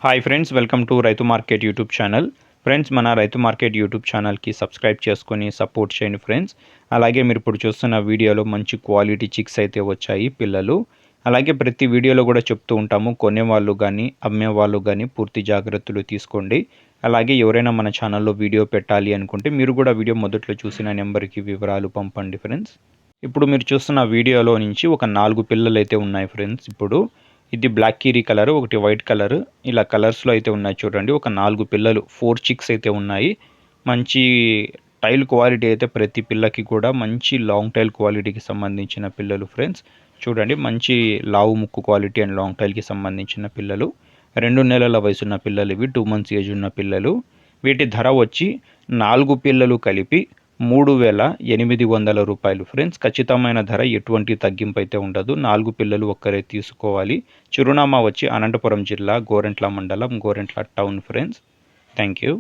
Hi friends, welcome to రైతు market YouTube channel. Friends, మన రైతు మార్కెట్ యూట్యూబ్ ఛానల్కి సబ్స్క్రైబ్ చేసుకొని సపోర్ట్ చేయండి ఫ్రెండ్స్. అలాగే మీరు ఇప్పుడు చూస్తున్న వీడియోలో మంచి క్వాలిటీ చిక్స్ అయితే వచ్చాయి పిల్లలు. అలాగే ప్రతి వీడియోలో కూడా చెప్తూ ఉంటాము, కొనేవాళ్ళు కానీ అమ్మేవాళ్ళు కానీ పూర్తి జాగ్రత్తలు తీసుకోండి. అలాగే ఎవరైనా మన ఛానల్లో వీడియో పెట్టాలి అనుకుంటే మీరు కూడా వీడియో మొదట్లో చూసిన నెంబర్కి వివరాలు పంపండి ఫ్రెండ్స్. ఇప్పుడు మీరు చూస్తున్న వీడియోలో నుంచి ఒక 4 పిల్లలు అయితే ఉన్నాయి ఫ్రెండ్స్. ఇప్పుడు ఇది బ్లాక్ కీరీ కలర్, ఒకటి వైట్ కలర్, ఇలా కలర్స్లో అయితే ఉన్నాయి చూడండి. ఒక 4 పిల్లలు 4 చిక్స్ అయితే ఉన్నాయి. మంచి టైల్ క్వాలిటీ అయితే ప్రతి పిల్లకి కూడా మంచి లాంగ్ టైల్ క్వాలిటీకి సంబంధించిన పిల్లలు ఫ్రెండ్స్. చూడండి, మంచి లావు ముక్కు క్వాలిటీ అండ్ లాంగ్ టైల్కి సంబంధించిన పిల్లలు. 2 నెలల వయసున్న పిల్లలు ఇవి, 2 months ఏజ్ ఉన్న పిల్లలు. వీటి ధర వచ్చి 4 పిల్లలు కలిపి 3,800 రూపాయలు ఫ్రెండ్స్. ఖచ్చితమైన ధర, ఎటువంటి తగ్గింపు అయితే ఉండదు. 4 పిల్లలు ఒక్కరే తీసుకోవాలి. చిరునామా వచ్చి అనంతపురం జిల్లా, గోరెంట్ల మండలం, Gorantla town friends. Thank you.